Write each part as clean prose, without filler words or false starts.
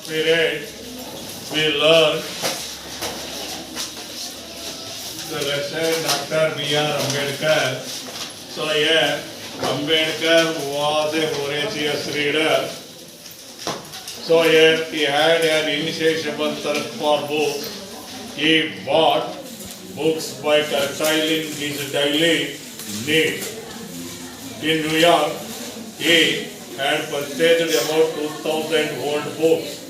period, we learned the lesson Dr. B.R. Ambedkar. So here, Ambedkar was a voracious reader. So here he had an insatiable thirst for books. He bought books by curtailing his daily need. In New York, he had purchased about 2,000 old books.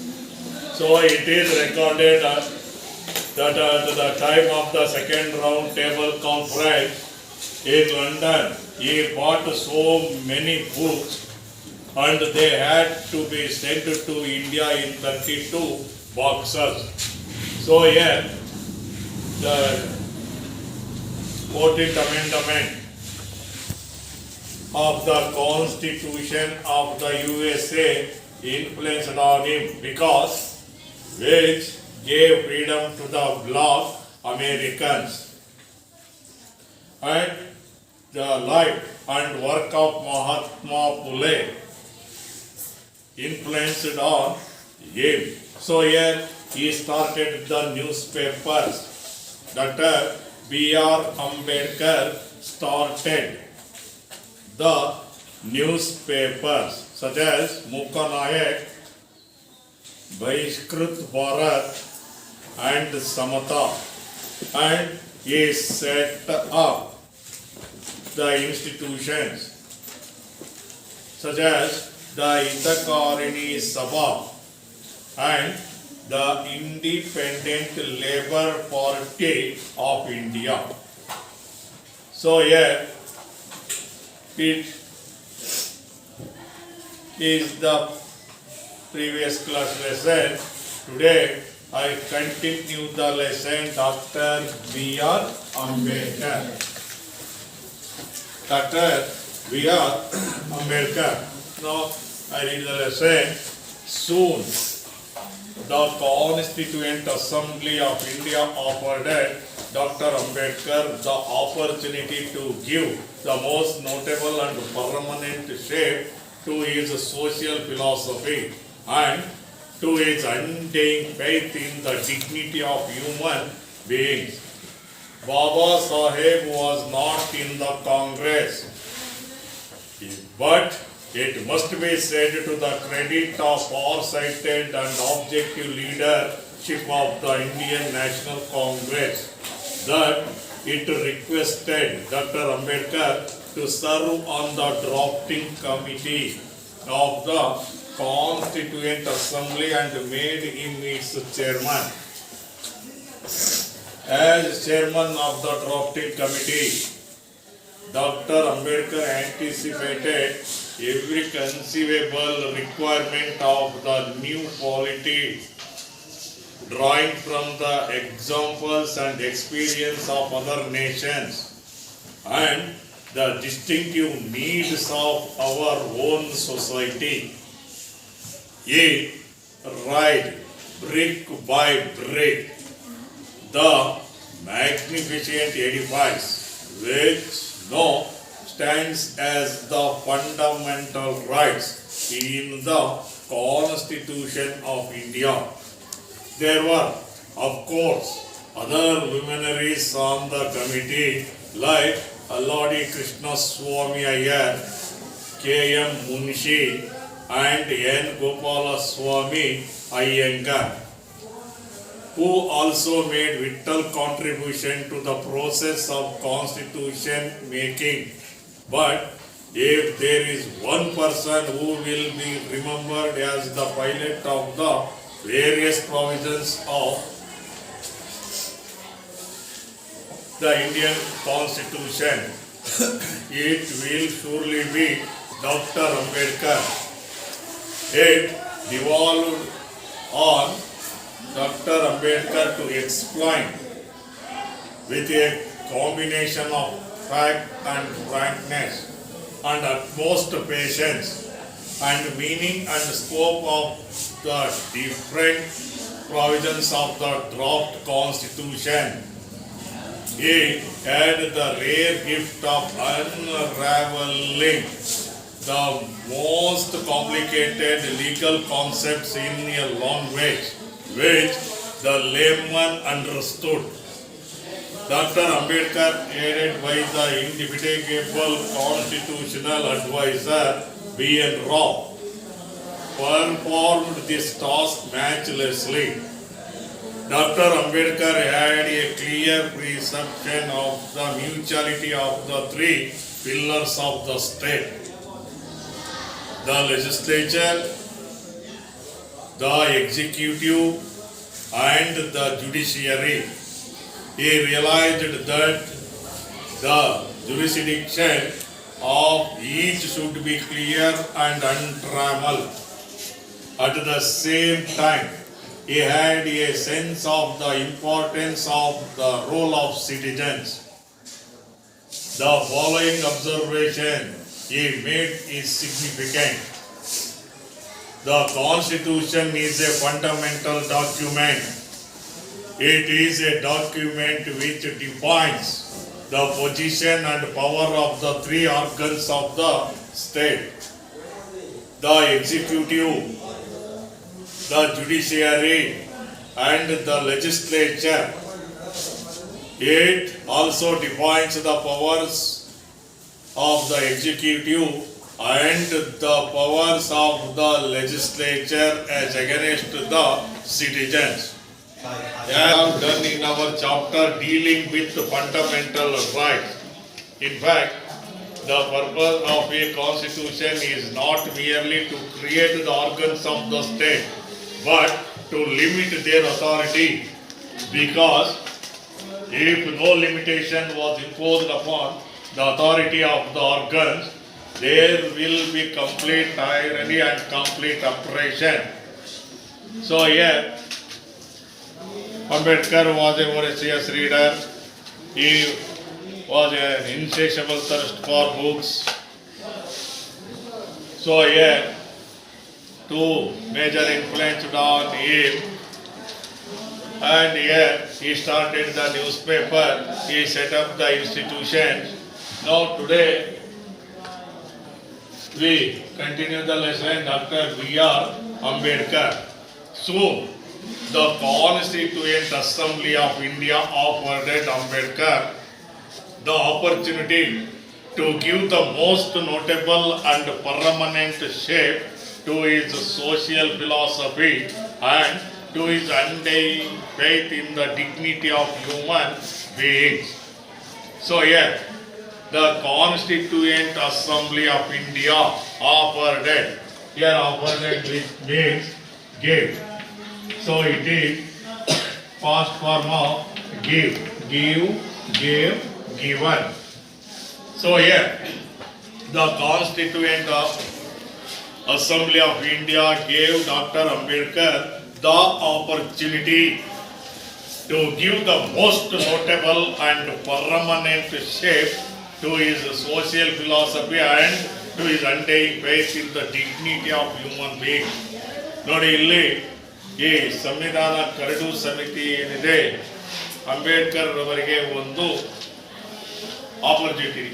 So it is recorded that at the time of the second round table conference in London, he bought so many books and they had to be sent to India in 32 boxes. So here, the 14th Amendment of the Constitution of the USA influenced on him because which gave freedom to the black Americans. And the life and work of Mahatma Phule influenced on him. So here he started the newspapers. Dr. B.R. Ambedkar started the newspapers such as Mukanayak, Bahishkrit Bharat and Samata, and he set up the institutions such as the Hitakarini Sabha and the Independent Labour Party of India. So here it is the previous class lesson. Today I continue the lesson Dr. B.R. Ambedkar. Dr. B.R. Ambedkar. Now I read the lesson. Soon the Constituent Assembly of India offered Dr. Ambedkar the opportunity to give the most notable and permanent shape to his social philosophy and to his undying faith in the dignity of human beings. Baba Saheb was not in the Congress, but it must be said to the credit of far-sighted and objective leadership of the Indian National Congress that it requested Dr. Ambedkar to serve on the drafting committee of the Constituent Assembly and made him its chairman. As chairman of the drafting committee, Dr. Ambedkar anticipated every conceivable requirement of the new polity, drawing from the examples and experience of other nations and the distinctive needs of our own society. He read brick by brick the magnificent edifice which now stands as the fundamental rights in the Constitution of India. There were, of course, other luminaries on the committee like Alladi Krishna Swami Iyer, K.M. Munshi and N. Gopala Swami Iyengar, who also made vital contribution to the process of constitution making. But if there is one person who will be remembered as the pilot of the various provisions of the Indian Constitution, it will surely be Dr. Ambedkar. It devolved on Dr. Ambedkar to explain with a combination of fact and frankness and utmost patience and meaning and scope of the different provisions of the draft constitution. He had the rare gift of unraveling the most complicated legal concepts in a language which the layman understood. Dr. Ambedkar, aided by the indefatigable constitutional advisor B.N. Rao, performed this task matchlessly. Dr. Ambedkar had a clear perception of the mutuality of the three pillars of the state: the legislature, the executive, and the judiciary. He realized that the jurisdiction of each should be clear and untrammeled. At the same time, he had a sense of the importance of the role of citizens. The following observation he made is significant. The Constitution is a fundamental document. It is a document which defines the position and power of the three organs of the state: the executive, the judiciary, and the legislature. It also defines the powers of the executive and the powers of the legislature as against the citizens. We have done in our chapter dealing with fundamental rights. In fact, the purpose of a constitution is not merely to create the organs of the state, but to limit their authority, because if no limitation was imposed upon the authority of the organs, there will be complete tyranny and complete oppression. So here, Ambedkar was a voracious reader. He was an insatiable thirst for books. So here, two major influenced on him, and here he started the newspaper, he set up the institutions. Now today we continue the lesson. Dr. B.R. Ambedkar. Soon the Constituent Assembly of India offered Ambedkar the opportunity to give the most notable and permanent shape to his social philosophy and to his undying faith in the dignity of human beings. So here, the Constituent Assembly of India offered, here offered means gave. So it is past form of give, gave, given. So here, the Constituent Assembly of India gave Dr. Ambedkar the opportunity to give the most notable and permanent shape to his social philosophy and to his undying faith in the dignity of human being. ನೋಡಿ ಇಲ್ಲಿ ಈ ಸಂವಿಧಾನ curd ಸಮಿತಿ ಏನಿದೆ, ಅಂಬೇಡ್ಕರ್ ಅವರಿಗೆ ಒಂದು opportunity,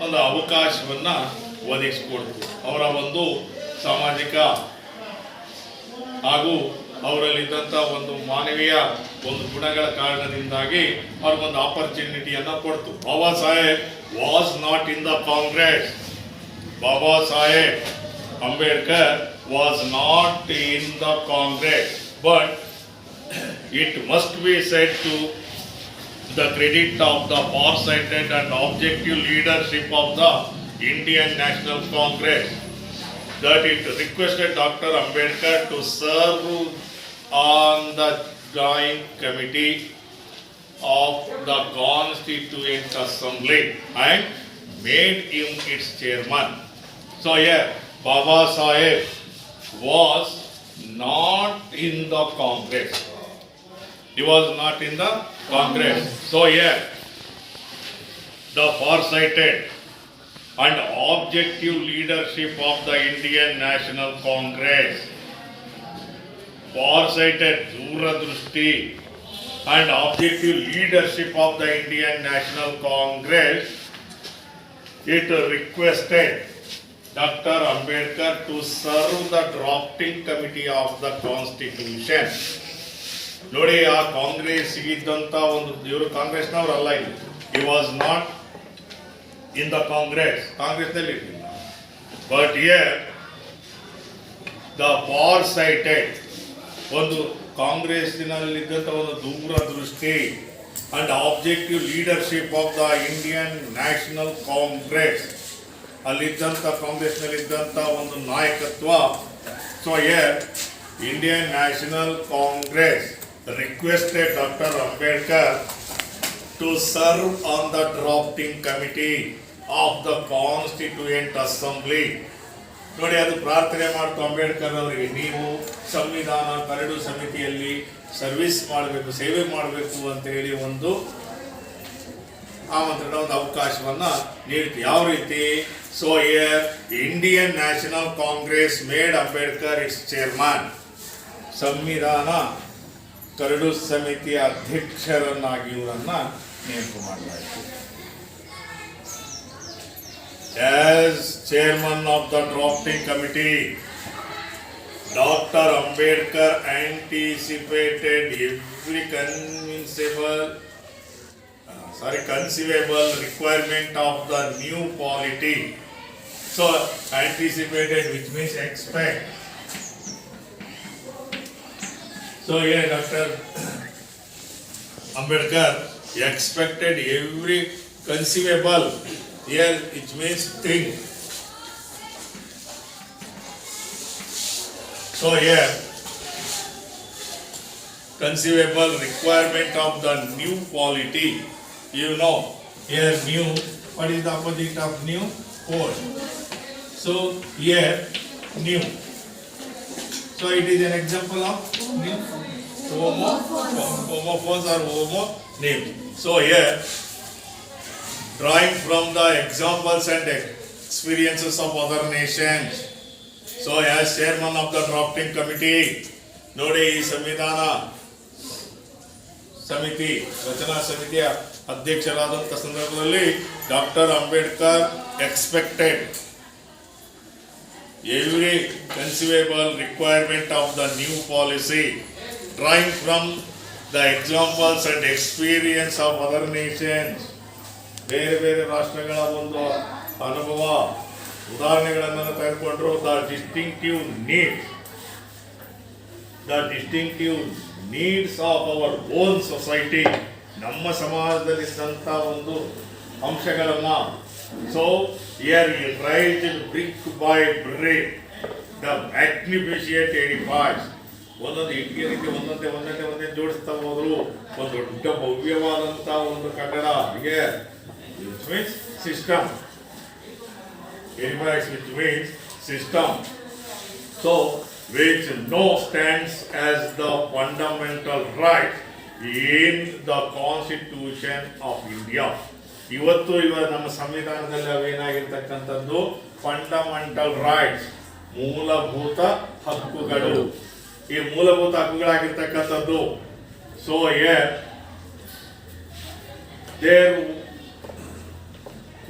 ಒಂದು ಅವಕಾಶವನ್ನ ಒದಗಿಸಿಕೊಡ್ತು. ಅವರ ಒಂದು ಸಾಮಾಜಿಕ ಹಾಗೂ ಅವರಲ್ಲಿದ್ದಂಥ ಒಂದು ಮಾನವೀಯ ಒಂದು ಗುಣಗಳ ಕಾರಣದಿಂದಾಗಿ ಅವ್ರಿಗೊಂದು ಆಪರ್ಚುನಿಟಿಯನ್ನ ಕೊಡ್ತು. Baba Saheb was not in the Congress. Baba Saheb Ambedkar was not in the Congress, but it must be said to the credit of the far-sighted and objective leadership of the Indian National Congress that it requested Dr. Ambedkar to serve on the Joint Committee of the Constituent Assembly and made him its chairman. So here, Baba Saheb was not in the Congress. He was not in the Congress. So here, the far-sighted and objective leadership of the Indian National Congress, far-sighted, Duradrushti, and objective leadership of the Indian National Congress, it requested Dr. Ambedkar to serve the drafting committee of the Constitution. ನೋಡಿ ಆ ಕಾಂಗ್ರೆಸ್ ಇದ್ದಂತ ಒಂದು ಇವರು ಕಾಂಗ್ರೆಸ್ನವರಲ್ಲ ಇಲ್ಲಿ. He was not in the ಕಾಂಗ್ರೆಸ್ನಲ್ಲಿ ಇರಲಿಲ್ಲ. But here the far sighted ಒಂದು ಕಾಂಗ್ರೆಸ್ಸಿನಲ್ಲಿದ್ದಂಥ ಒಂದು ದೂರದೃಷ್ಟಿ and objective leadership of the Indian National Congress ಅಲ್ಲಿದ್ದಂಥ ಕಾಂಗ್ರೆಸ್ನಲ್ಲಿದ್ದಂಥ ಒಂದು ನಾಯಕತ್ವ. So Indian National Congress requested doctor Ambedkar to serve on the drafting committee of the Constituent Assembly. ನೋಡಿ, ಅದು ಪ್ರಾರ್ಥನೆ ಮಾಡ್ತು ಅಂಬೇಡ್ಕರ್ ಅವರಿಗೆ, ನೀವು ಸಂವಿಧಾನ ಕರಡು ಸಮಿತಿಯಲ್ಲಿ ಸರ್ವಿಸ್ ಮಾಡಬೇಕು, ಸೇವೆ ಮಾಡಬೇಕು ಅಂತ ಹೇಳಿ ಒಂದು ಆಮಂತ್ರಣ, ಒಂದು ಅವಕಾಶವನ್ನ ನೀಡ್ತು. ಯಾವ ರೀತಿ? So Indian National Congress made Ambedkar it's chairman. ಸಂವಿಧಾನ ಕರಡು ಸಮಿತಿಯ ಅಧ್ಯಕ್ಷರನ್ನಾಗಿ ಇವರನ್ನ ನೇಮಕ ಮಾಡಲಾಯಿತು. As chairman of the drafting committee, Dr. Ambedkar anticipated every conceivable requirement of the new polity. So anticipated, which means expect. So here Dr. Ambedkar expected every conceivable, here it means thing. So here conceivable requirement of the new polity. You know, here new, what is the opposite of new? Old. So here new. So it is an example of new. Homophones or homonyms. So here, drawing from the examples and experiences of other nations. So as chairman of the drafting committee, ನೋಡಿ ಈ ಸಂವಿಧಾನ ಸಮಿತಿ, ರಚನಾ ಸಮಿತಿಯ ಅಧ್ಯಕ್ಷರಾದಂಥ ಸಂದರ್ಭದಲ್ಲಿ doctor Ambedkar expected every conceivable requirement of the new policy, drawing from the examples and experience of other nations. ಬೇರೆ ಬೇರೆ ರಾಷ್ಟ್ರಗಳ ಒಂದು ಅನುಭವ, ಉದಾಹರಣೆಗಳನ್ನು ತೆಗೆದುಕೊಂಡ್ರು. The distinctive needs of our own society, ನಮ್ಮ ಸಮಾಜದಲ್ಲಿದ್ದಂಥ ಒಂದು ಅಂಶಗಳನ್ನ. So here he raised brick by brick the magnificent edifice. ಒಂದೊಂದು ಇಟ್ಟಿಗೆ ರೀತಿ ಒಂದೊಂದೇ ಜೋಡಿಸ್ತಾ ಹೋದ್ರು. ಒಂದು ದೊಡ್ಡ ಭವ್ಯವಾದಂಥ ಒಂದು ಕಟ್ಟಡ. ಹೀಗೆ which means system. Edifice which means system. So which no stands as the fundamental right in the Constitution of India. ಇವತ್ತು ನಮ್ಮ ಸಂವಿಧಾನದಲ್ಲಿ ಅವೇನಾಗಿರ್ತಕ್ಕಂಥದ್ದು ಫಂಡಮೆಂಟಲ್ ರೈಟ್ಸ್, ಮೂಲಭೂತ ಹಕ್ಕುಗಳು. ಈ ಮೂಲಭೂತ ಹಕ್ಕುಗಳಾಗಿರ್ತಕ್ಕಂಥದ್ದು. So there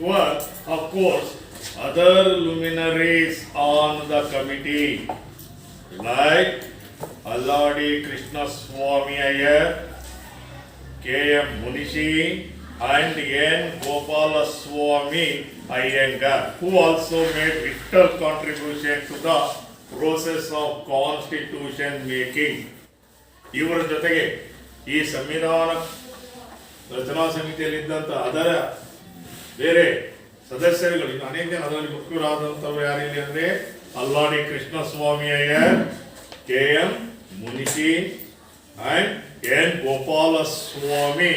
were of course other luminaries on the committee like Alladi Krishnaswamy Iyer, K.M. Munishi and N. Gopalaswamy Iyengar, who also made vital contribution to the process of constitution making. ಇವರ ಜೊತೆಗೆ ಈ ಸಂವಿಧಾನ ರಚನಾ ಸಮಿತಿಯಲ್ಲಿದ್ದಂಥ ಅದರ ಬೇರೆ ಸದಸ್ಯರುಗಳು ಇನ್ನು ಅನೇಕ ಜನ, ಅದರಲ್ಲಿ ಮುಖ್ಯರಾದಂಥವ್ರು ಯಾರಿಲ್ಲ ಅಂದರೆ ಅಲ್ಲಾಡಿ Krishnaswamy Iyer, K.M. Munishi and N. Gopalaswamy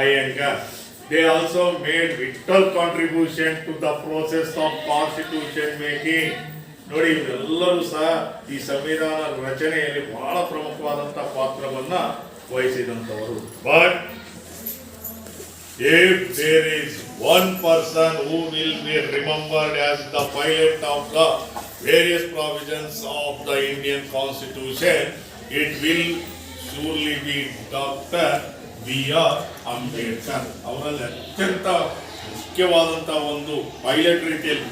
Iyengar. They also made vital contribution to the process of constitution making. ನೋಡಿ, ಇವರೆಲ್ಲರೂ ಸಹ ಈ ಸಂವಿಧಾನ ರಚನೆಯಲ್ಲಿ ಬಹಳ ಪ್ರಮುಖವಾದಂಥ ಪಾತ್ರವನ್ನ ವಹಿಸಿದಂಥವರು. But if there is one person who will be remembered as the pilot of the various provisions of the Indian Constitution, it will surely be Dr. B.R. Ambedkar. ಅವರಲ್ಲಿ ಅತ್ಯಂತ ಮುಖ್ಯವಾದಂಥ ಒಂದು ಪೈಲಟ್ ರೀತಿಯಲ್ಲಿ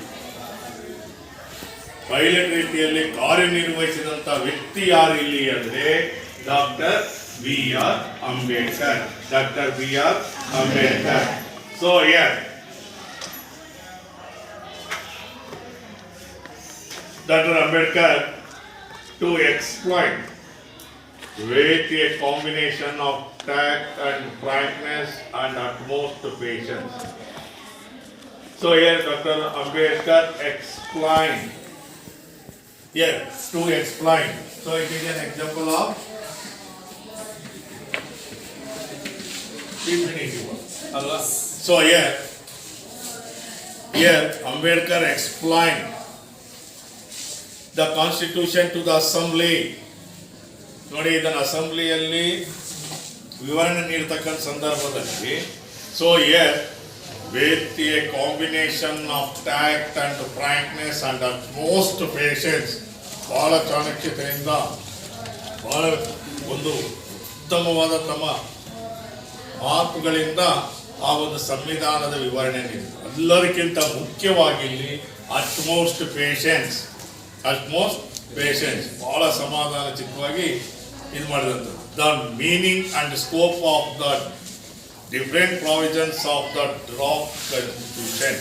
ಪೈಲಟ್ ರೀತಿಯಲ್ಲಿ ಕಾರ್ಯನಿರ್ವಹಿಸಿದಂತ ವ್ಯಕ್ತಿ ಯಾರು ಇಲ್ಲಿ ಅಂದ್ರೆ doctor B R Ambedkar. Doctor B R Ambedkar. So Dr. Ambedkar to exploit with a combination of tact and frankness and utmost patience. So here Dr. Ambedkar explained. Here to explain. So it is an example of infinitive. So here Ambedkar explained the constitution to the assembly. ನೋಡಿ ಇದನ್ನು ಅಸೆಂಬ್ಲಿಯಲ್ಲಿ ವಿವರಣೆ ನೀಡತಕ್ಕಂಥ ಸಂದರ್ಭದಲ್ಲಿ so with a combination of tact and frankness and most patience, ಬಹಳ ಚಾಣಕ್ಯತೆಯಿಂದ ಬಹಳ ಒಂದು ಉತ್ತಮವಾದ ತಮ್ಮ ಮಾತುಗಳಿಂದ ಆ ಒಂದು ಸಂವಿಧಾನದ ವಿವರಣೆ ನೀಡಿದರು. ಎಲ್ಲರಿಗಿಂತ ಮುಖ್ಯವಾಗಿ ಇಲ್ಲಿ ಅಟ್ಮೋಸ್ಟ್ ಪೇಷನ್ಸ್, ಬಹಳ ಸಮಾಧಾನ ಚಿತ್ತವಾಗಿ ಇದು ಮಾಡಿದಂಥದ್ದು. The meaning and scope of the different provisions of the draft constitution.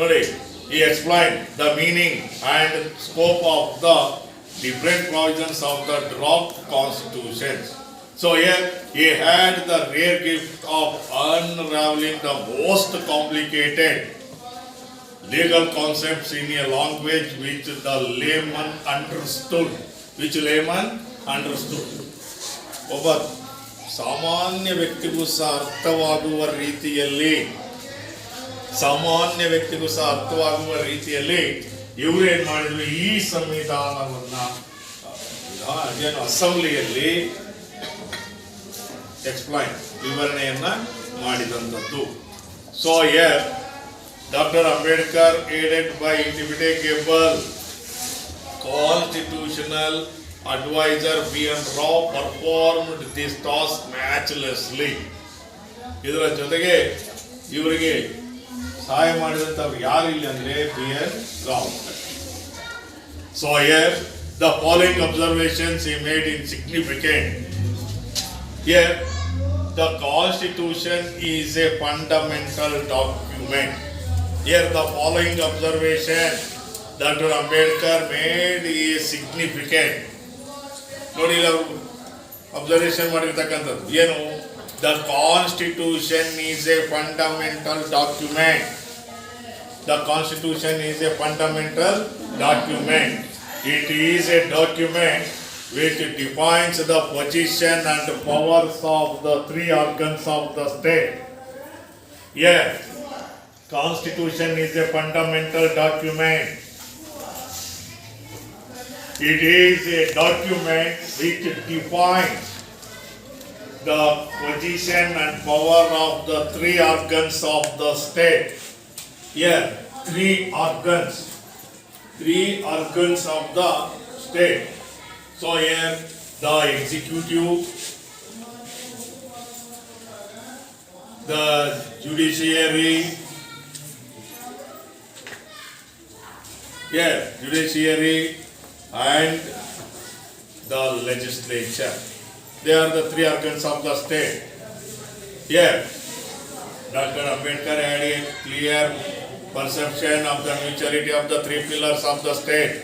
ನೋಡಿ, he explained the meaning and scope of the different provisions of the draft constitutions. So here he had the rare gift of unraveling the most complicated legal concepts in a language which the layman understood. ಒಬ್ಬ ಸಾಮಾನ್ಯ ವ್ಯಕ್ತಿಗೂ ಸಹ ಅರ್ಥವಾಗುವ ರೀತಿಯಲ್ಲಿ ಇವರು ಏನ್ ಮಾಡಿದ್ರು, ಈ ಸಂವಿಧಾನವನ್ನ ಏನು ಅಸೆಂಬ್ಲಿಯಲ್ಲಿ ವಿವರಣೆಯನ್ನ ಮಾಡಿದಂಥದ್ದು. So Dr. Ambedkar, aided by indefatigable constitutional advisor B.N. Rao, performed this task matchlessly. ಇದರ ಜೊತೆಗೆ ಇವರಿಗೆ ಸಹಾಯ ಮಾಡಿದಂಥವ್ರು ಯಾರು ಇಲ್ಲ ಅಂದ್ರೆ B.N. Rao. So here the following observations he made in significant. Here the Constitution is a fundamental document. Here the following observation Dr. Ambedkar made is significant. ನೋಡಿ, observation ಮಾಡಿರ್ತಕ್ಕಂಥದ್ದು ಏನು, the constitution is A fundamental document. The constitution is A fundamental document. It is A document which defines the position and powers of the three organs of the state. Constitution is a fundamental document. It is a document which defines the position and power of the three organs of the state. Three organs of the state. So here the executive, the judiciary, and the legislature. They are the three organs of the state. Dr. Ambedkar had a clear perception of the mutuality of the three pillars of the state.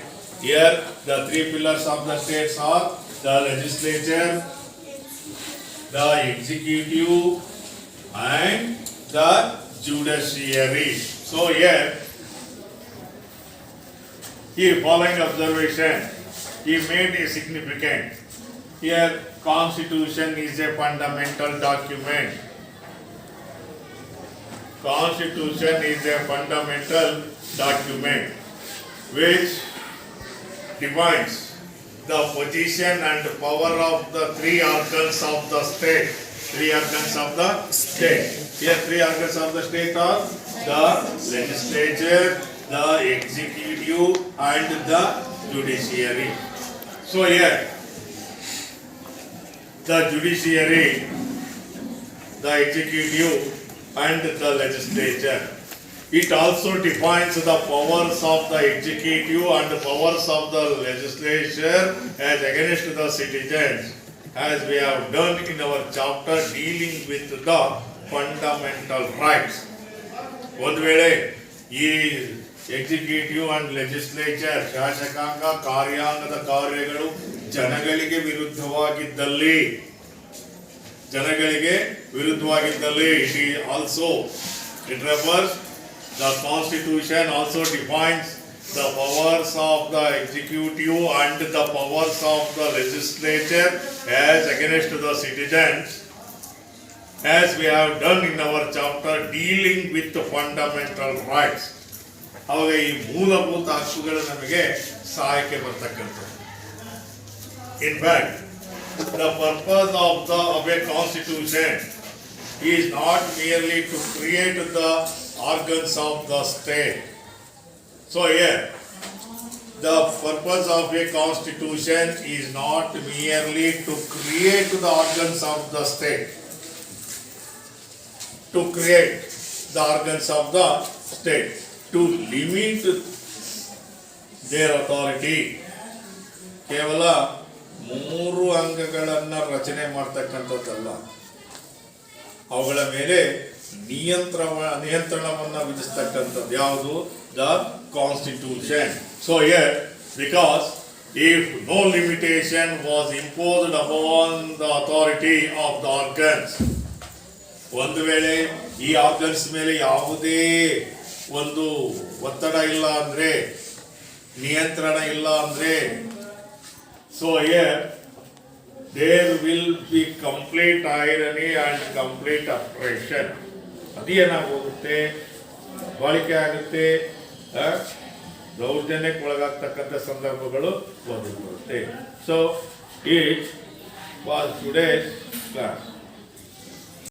Here the three pillars of the states are the legislature, the executive, and the judiciary. So here following observation he made a significant. Here Constitution is a fundamental document. Constitution is a fundamental document which defines the position and power of the three organs of the state. Three organs of the state. Here three organs of the state are the legislature, the executive, and the judiciary. So here the judiciary, the executive, and the legislature. It also defines the powers of the executive and the powers of the legislature as against the citizens, as we have done in our chapter dealing with the fundamental rights. ಒಂದು ವೇಳೆ ಈ executive and legislature ಶಾಸಕಾಂಗ ಕಾರ್ಯಾಂಗದ ಕಾರ್ಯಗಳು ಜನಗಳಿಗೆ ವಿರುದ್ಧವಾಗಿದ್ದಲ್ಲಿ it is also it refers the constitution also defines the powers of the executive and the powers of the legislature as against the citizens, as we have done in our chapter dealing with the fundamental rights. ಅವಾಗ ಈ ಮೂಲಭೂತ ಹಕ್ಕುಗಳು ನಮಗೆ ಸಹಾಯಕ್ಕೆ ಬರ್ತಕ್ಕಂಥದ್ದು. In fact, the purpose of a constitution is not merely to create the organs of the state. So here, the purpose of a constitution is not merely to create the organs of the state. To create the organs of the state, to limit their authority. ಕೇವಲ 3 ಅಂಗಗಳನ್ನು ರಚನೆ ಮಾಡ್ತಕ್ಕಂಥದ್ದಲ್ಲ, ಅವುಗಳ ಮೇಲೆ ನಿಯಂತ್ರಣವನ್ನು ವಿಧಿಸ್ತಕ್ಕಂಥದ್ದು ಯಾವುದು? The constitution. So here, because if no limitation was imposed upon the authority of the organs, ಒಂದು ವೇಳೆ ಈ ಆರ್ಗನ್ಸ್ ಮೇಲೆ ಯಾವುದೇ ಒಂದು ಒತ್ತಡ ಇಲ್ಲ ಅಂದ್ರೆ, ನಿಯಂತ್ರಣ ಇಲ್ಲ ಅಂದ್ರೆ, so here there will be complete tyranny and complete oppression. ಅದೇನಾಗೋಗುತ್ತೆ, ಬಾಳಿಕೆ ಆಗುತ್ತೆ, ದೌರ್ಜನ್ಯಕ್ಕೆ ಒಳಗಾಗ್ತಕ್ಕಂಥ ಸಂದರ್ಭಗಳು ಒದಗುತ್ತೆ. So it was today's class.